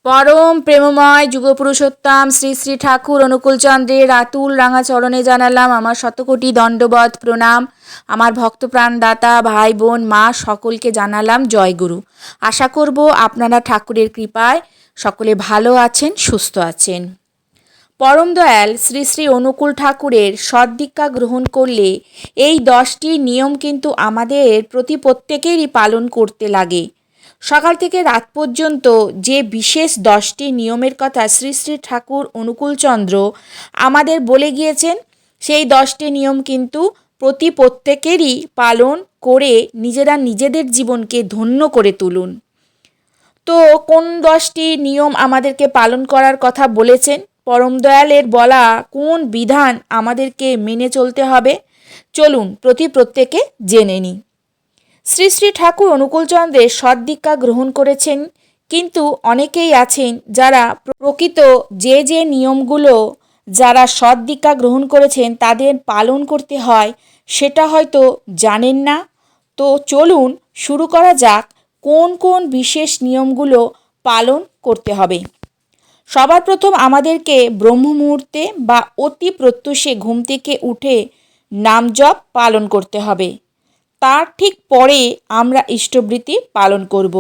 परम प्रेममय যুগপুরুষোত্তম শ্রী শ্রী ঠাকুর অনুকূলচন্দ্রের আতুল রাঙা চরণে জানালাম আমার শতকোটি দণ্ডবত প্রণাম। আমার ভক্তপ্রাণ দাতা ভাই বোন মা সকলকে জানালাম জয়গুরু। আশা করব আপনারা ঠাকুরের কৃপায় সকলে ভালো আছেন, সুস্থ আছেন। পরম দয়াল শ্রী শ্রী অনুকূল ঠাকুরের সদ্দীক্ষা গ্রহণ করলে এই 10টি নিয়ম কিন্তু আমাদের প্রত্যেকেরই পালন করতে লাগে। সকাল থেকে রাত পর্যন্ত যে বিশেষ 10টি নিয়মের কথা শ্রী শ্রী ঠাকুর অনুকূলচন্দ্র আমাদের বলে গিয়েছেন, সেই 10টি নিয়ম কিন্তু প্রত্যেকেরই পালন করে নিজেরা নিজেদের জীবনকে ধন্য করে তুলুন। তো কোন 10টি নিয়ম আমাদেরকে পালন করার কথা বলেছেন, পরম দয়ালের বলা কোন বিধান আমাদেরকে মেনে চলতে হবে, চলুন প্রত্যেকে জেনে নিই। শ্রী শ্রী ঠাকুর অনুকূলচন্দ্রের সদ্দীক্ষা গ্রহণ করেছেন, কিন্তু অনেকেই আছেন যারা প্রকৃত যে নিয়মগুলো যারা সদ্দীক্ষা গ্রহণ করেছেন তাদের পালন করতে হয় সেটা হয়তো জানেন না। তো চলুন শুরু করা যাক কোন কোন বিশেষ নিয়মগুলো পালন করতে হবে। সবার প্রথম আমাদেরকে ব্রহ্ম মুহূর্তে বা অতি প্রত্যুষে ঘুম থেকে উঠে নাম জপ পালন করতে হবে। তার ঠিক পরে আমরা ইষ্টবৃত্তি পালন করব।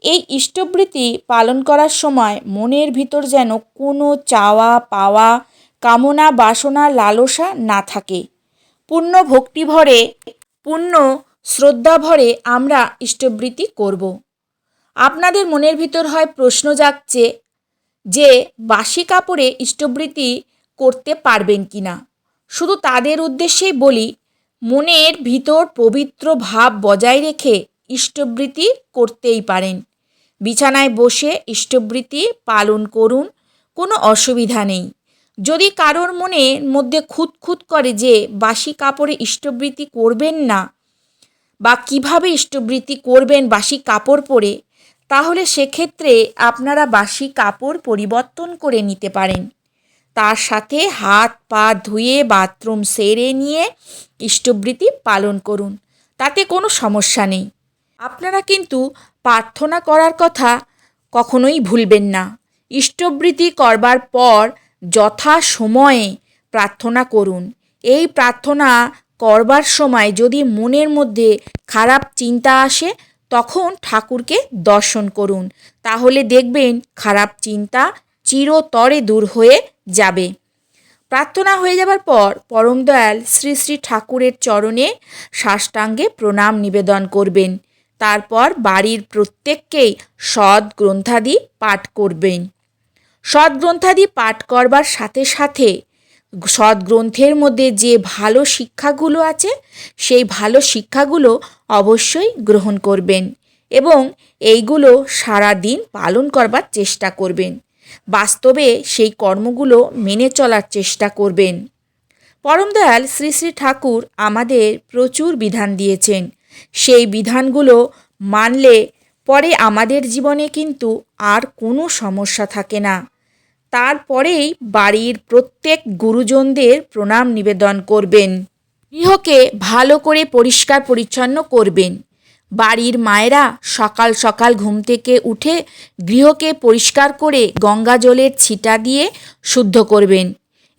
এই ইষ্টবৃত্তি পালন করার সময় মনের ভিতর যেন কোনো চাওয়া পাওয়া, কামনা বাসনা লালসা না থাকে। পূর্ণ ভক্তি ভরে, পূর্ণ শ্রদ্ধা ভরে আমরা ইষ্টবৃত্তি করব। আপনাদের মনের ভিতর হয় প্রশ্ন জাগছে যে বাসি কাপড়ে ইষ্টবৃত্তি করতে পারবেন কি না। শুধু তাদের উদ্দেশ্যেই বলি, মনের ভিতর পবিত্র ভাব বজায় রেখে ইষ্টবৃত্তি করতেই পারেন। বিছানায় বসে ইষ্টবৃত্তি পালন করুন, কোনো অসুবিধা নেই। যদি কারোর মনের মধ্যে খুঁতখুত করে যে বাসি কাপড়ে ইষ্টবৃত্তি করবেন না বা কিভাবে ইষ্টবৃত্তি করবেন বাসি কাপড় পরে, তাহলে সেক্ষেত্রে আপনারা বাসি কাপড় পরিবর্তন করে নিতে পারেন। তার সাথে হাত পা ধুয়ে বাথরুম সেরে নিয়ে ইষ্টবৃত্তি পালন করুন, তাতে কোনো সমস্যা নেই। আপনারা কিন্তু প্রার্থনা করার কথা কখনোই ভুলবেন না। ইষ্টবৃত্তি করবার পর যথা সময়ে প্রার্থনা করুন। এই প্রার্থনা করবার সময় যদি মনের মধ্যে খারাপ চিন্তা আসে তখন ঠাকুরকে দর্শন করুন, তাহলে দেখবেন খারাপ চিন্তা চিরতরে দূর হয়ে যাবে। প্রার্থনা হয়ে যাবার পর পরম দয়াল শ্রী শ্রী ঠাকুরের চরণে সাষ্টাঙ্গে প্রণাম নিবেদন করবেন। তারপর বাড়ির প্রত্যেককেই সদ্গ্রন্থাদি পাঠ করবেন। সদ্গ্রন্থাদি পাঠ করবার সাথে সাথে সদ্গ্রন্থের মধ্যে যে ভালো শিক্ষাগুলো আছে সেই ভালো শিক্ষাগুলো অবশ্যই গ্রহণ করবেন এবং এইগুলো সারা দিন পালন করবার চেষ্টা করবেন। বাস্তবে সেই কর্মগুলো মেনে চলার চেষ্টা করবেন। পরম দয়াল শ্রী শ্রী ঠাকুর আমাদের প্রচুর বিধান দিয়েছেন। সেই বিধানগুলো মানলে পরে আমাদের জীবনে কিন্তু আর কোনো সমস্যা থাকে না। তারপরেই বাড়ির প্রত্যেক গুরুজনদের প্রণাম নিবেদন করবেন। গৃহকে ভালো করে পরিষ্কার পরিচ্ছন্ন করবেন। বাড়ির মায়েরা সকাল সকাল ঘুম থেকে উঠে গৃহকে পরিষ্কার করে গঙ্গা জলের ছিটা দিয়ে শুদ্ধ করবেন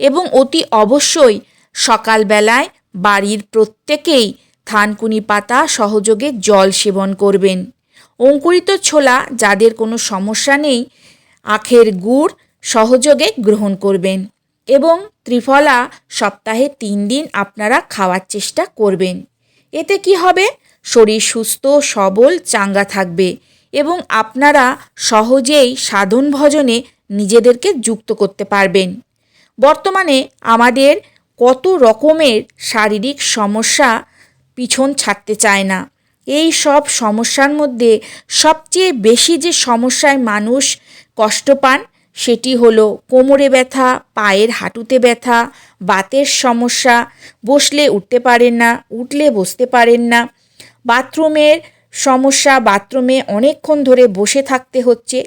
এবং অতি অবশ্যই সকালবেলায় বাড়ির প্রত্যেকেই থানকুনি পাতা সহযোগে জল সেবন করবেন। অঙ্কুরিত ছোলা যাদের কোনো সমস্যা নেই আখের গুড় সহযোগে গ্রহণ করবেন এবং ত্রিফলা সপ্তাহে 3 দিন আপনারা খাওয়ার চেষ্টা করবেন। এতে কি হবে, শরীর সুস্থ সবল চাঙ্গা থাকবে এবং আপনারা সহজেই সাধন ভজনে নিজেদেরকে যুক্ত করতে পারবেন। বর্তমানে আমাদের কত রকমের শারীরিক সমস্যা পিছন ছাড়তে চায় না। এই সব সমস্যার মধ্যে সবচেয়ে বেশি যে সমস্যায় মানুষ কষ্ট পান সেটি হলো কোমরে ব্যথা, পায়ের হাঁটুতে ব্যথা, বাতের সমস্যা, বসলে উঠতে পারেন না, উঠলে বসতে পারেন না, বাথরুমের সমস্যা, বাথরুমে অনেকক্ষণ ধরে বসে থাকতে হচ্ছে।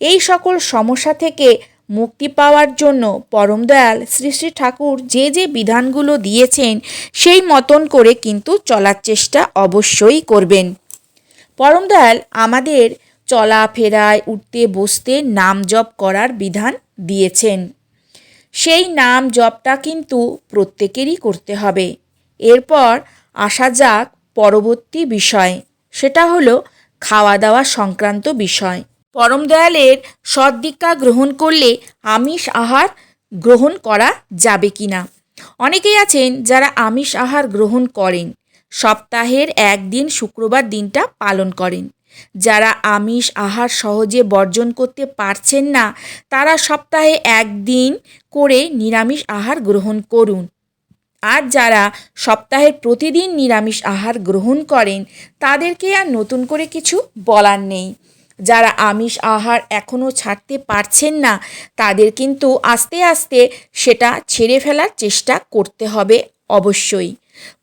এই সকল সমস্যা থেকে মুক্তি পাওয়ার জন্য পরম দয়াল শ্রী শ্রী ঠাকুর যে বিধানগুলো দিয়েছেন সেই মতন করে কিন্তু চলার চেষ্টা অবশ্যই করবেন। পরম দয়াল আমাদের চলাফেরায় উঠতে বসতে নাম জপ করার বিধান দিয়েছেন। সেই নাম জপটা কিন্তু প্রত্যেকেরই করতে হবে। এরপর আসা যাক পরবর্তী বিষয়, সেটা হলো খাওয়া দাওয়া সংক্রান্ত বিষয়। পরম দয়ালের সদ্দীক্ষা গ্রহণ করলে আমিষ আহার গ্রহণ করা যাবে কি না? অনেকেই আছেন যারা আমিষ আহার গ্রহণ করেন, সপ্তাহের একদিন শুক্রবার দিনটা পালন করেন। যারা আমিষ আহার সহজে বর্জন করতে পারছেন না, তারা সপ্তাহে একদিন করে নিরামিষ আহার গ্রহণ করুন। আর যারা সপ্তাহের প্রতিদিন নিরামিষ আহার গ্রহণ করেন, তাদেরকে আর নতুন করে কিছু বলার নেই। যারা আমিষ আহার এখনও ছাড়তে পারছেন না, তাদের কিন্তু আস্তে আস্তে সেটা ছেড়ে ফেলার চেষ্টা করতে হবে অবশ্যই।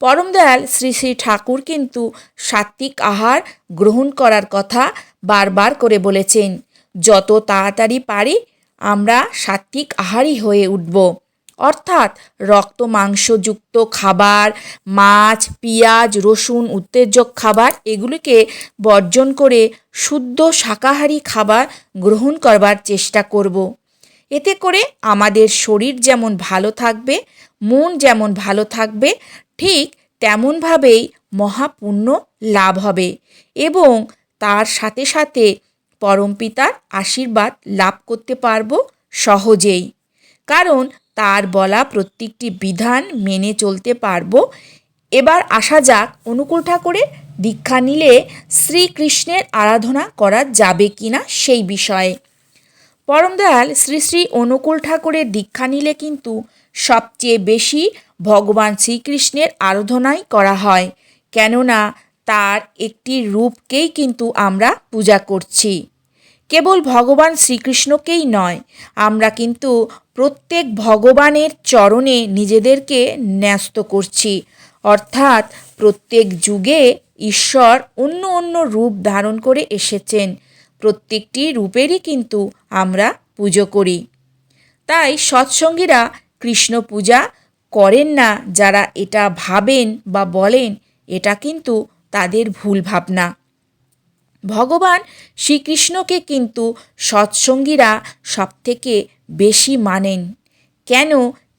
পরম দয়াল শ্রী শ্রী ঠাকুর কিন্তু সাত্ত্বিক আহার গ্রহণ করার কথা বারবার করে বলেছেন। যত তাড়াতাড়ি পারি আমরা সাত্ত্বিক আহারই হয়ে উঠব, অর্থাৎ রক্ত মাংসযুক্ত খাবার, মাছ, পেঁয়াজ, রসুন, উত্তেজক খাবার এগুলিকে বর্জন করে শুদ্ধ শাকাহারী খাবার গ্রহণ করবার চেষ্টা করব। এতে করে আমাদের শরীর যেমন ভালো থাকবে, মন যেমন ভালো থাকবে, ঠিক তেমনভাবেই মহাপুণ্য লাভ হবে এবং তার সাথে সাথে পরমপিতার আশীর্বাদ লাভ করতে পারব সহজেই। কারণ তার বলা প্রত্যেকটি বিধান মেনে চলতে পারব। এবার আসা যাক অনুকূল ঠাকুরের দীক্ষা নিলে শ্রীকৃষ্ণের আরাধনা করা যাবে কিনা সেই বিষয়ে। পরম দয়াল শ্রী শ্রী অনুকূল ঠাকুরের দীক্ষা নিলে কিন্তু সবচেয়ে বেশি ভগবান শ্রীকৃষ্ণের আরাধনাই করা হয়, কেননা তার একটি রূপকেই কিন্তু আমরা পূজা করছি। কেবল ভগবান শ্রীকৃষ্ণকেই নয়, আমরা কিন্তু প্রত্যেক ভগবানের চরণে নিজেদেরকে ন্যস্ত করছি, অর্থাৎ প্রত্যেক যুগে ঈশ্বর অন্য অন্য রূপ ধারণ করে এসেছেন, প্রত্যেকটি রূপেরই কিন্তু আমরা পুজো করি। তাই সৎসঙ্গীরা কৃষ্ণ পূজা করেন না যারা এটা ভাবেন বা বলেন, এটা কিন্তু তাদের ভুল ভাবনা। ভগবান শ্রীকৃষ্ণকে কিন্তু সৎসঙ্গীরা সবথেকে বেশি মানেন। কেন?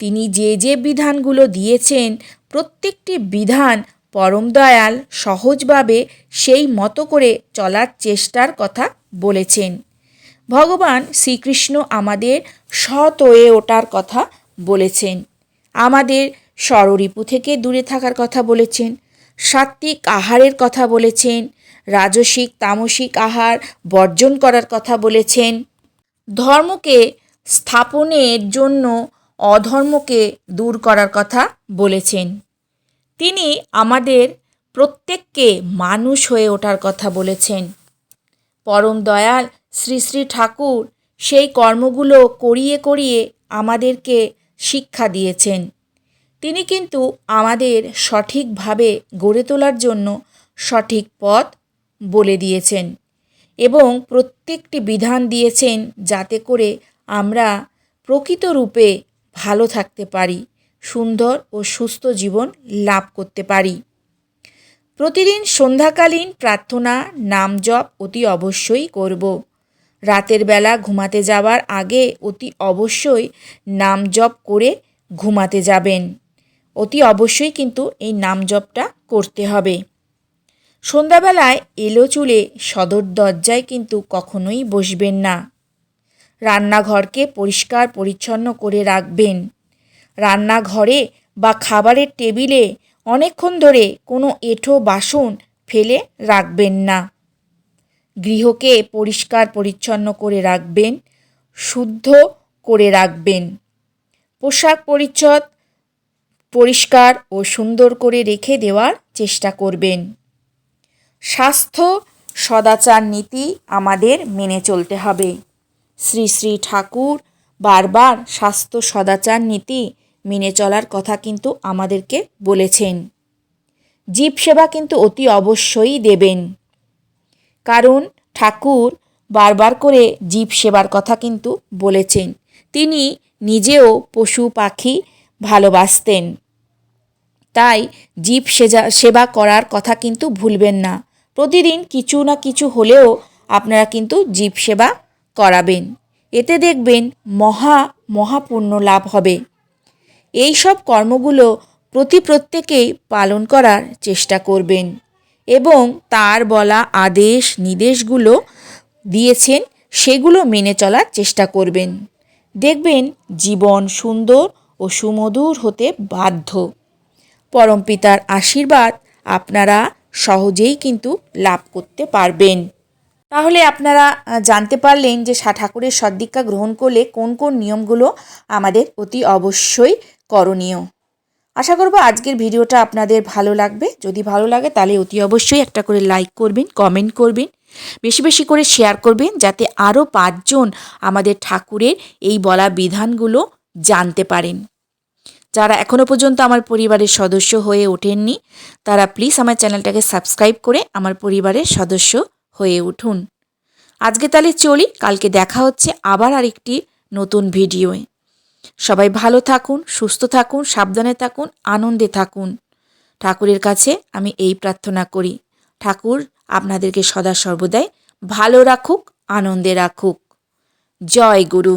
তিনি যে যে বিধানগুলো দিয়েছেন, প্রত্যেকটি বিধান পরম দয়াল সহজভাবে সেই মতো করে চলার চেষ্টার কথা বলেছেন। ভগবান শ্রীকৃষ্ণ আমাদের সৎ হয়ে ওঠার কথা বলেছেন, আমাদের ষড়রিপু থেকে দূরে থাকার কথা বলেছেন, সাত্ত্বিক আহারের কথা বলেছেন, রাজসিক তামসিক আহার বর্জন করার কথা বলেছেন, ধর্মকে স্থাপনের জন্য অধর্মকে দূর করার কথা বলেছেন। তিনি আমাদের প্রত্যেককে মানুষ হয়ে ওঠার কথা বলেছেন। পরম দয়াল শ্রী শ্রী ঠাকুর সেই কর্মগুলো করিয়ে করিয়ে আমাদেরকে শিক্ষা দিয়েছেন। তিনি কিন্তু আমাদের সঠিকভাবে গড়ে তোলার জন্য সঠিক পথ বলে দিয়েছেন এবং প্রত্যেকটি বিধান দিয়েছেন যাতে করে আমরা প্রকৃত রূপে ভালো থাকতে পারি, সুন্দর ও সুস্থ জীবন লাভ করতে পারি। প্রতিদিন সন্ধ্যাকালীন প্রার্থনা নাম জপ অতি অবশ্যই করব। রাতের বেলা ঘুমাতে যাওয়ার আগে অতি অবশ্যই নাম জপ করে ঘুমাতে যাবেন। অতি অবশ্যই কিন্তু এই নাম জপটা করতে হবে। সন্ধ্যাবেলায় এলো চুলে সদর দরজায় কিন্তু কখনোই বসবেন না। রান্নাঘরকে পরিষ্কার পরিচ্ছন্ন করে রাখবেন। রান্নাঘরে বা খাবারের টেবিলে অনেকক্ষণ ধরে কোনো এঁঠো বাসন ফেলে রাখবেন না। গৃহকে পরিষ্কার পরিচ্ছন্ন করে রাখবেন, শুদ্ধ করে রাখবেন। পোশাক পরিচ্ছদ পরিষ্কার ও সুন্দর করে রেখে দেওয়ার চেষ্টা করবেন। স্বাস্থ্য সদাচার নীতি আমাদের মেনে চলতে হবে। শ্রী শ্রী ঠাকুর বারবার স্বাস্থ্য সদাচার নীতি মেনে চলার কথা কিন্তু আমাদেরকে বলেছেন। জীব সেবা কিন্তু অতি অবশ্যই দেবেন, কারণ ঠাকুর বারবার করে জীব সেবার কথা কিন্তু বলেছেন। তিনি নিজেও পশু পাখি ভালোবাসতেন, তাই জীব সেবা করার কথা কিন্তু ভুলবেন না। প্রতিদিন কিছু না কিছু হলেও আপনারা কিন্তু জীব সেবা করাবেন। এতে দেখবেন মহাপুণ্য লাভ হবে। এই সব কর্মগুলো প্রত্যেকেই পালন করার চেষ্টা করবেন এবং তার বলা আদেশ নির্দেশগুলো দিয়েছেন সেগুলো মেনে চলার চেষ্টা করবেন। দেখবেন জীবন সুন্দর ও সুমধুর হতে বাধ্য। পরমপিতার আশীর্বাদ আপনারা সহজেই কিন্তু লাভ করতে পারবেন। তাহলে আপনারা জানতে পারলেন যে ঠাকুরের সদ্দীক্ষা গ্রহণ করলে কোন কোন নিয়মগুলো আমাদের অতি অবশ্যই করণীয়। আশা করব আজকের ভিডিওটা আপনাদের ভালো লাগবে। যদি ভালো লাগে তাহলে অতি অবশ্যই একটা করে লাইক করবেন, কমেন্ট করবেন, বেশি বেশি করে শেয়ার করবেন, যাতে আরও 5 জন আমাদের ঠাকুরের এই বলা বিধানগুলো জানতে পারেন। যারা এখনও পর্যন্ত আমার পরিবারের সদস্য হয়ে ওঠেননি তারা প্লিজ আমার চ্যানেলটাকে সাবস্ক্রাইব করে আমার পরিবারের সদস্য হয়ে উঠুন। আজকে তাহলে চলি, কালকে দেখা হচ্ছে আবার আরেকটি নতুন ভিডিওয়ে। সবাই ভালো থাকুন, সুস্থ থাকুন, সাবধানে থাকুন, আনন্দে থাকুন। ঠাকুরের কাছে আমি এই প্রার্থনা করি, ঠাকুর আপনাদেরকে সদা সর্বদাই ভালো রাখুক, আনন্দে রাখুক। জয় গুরু।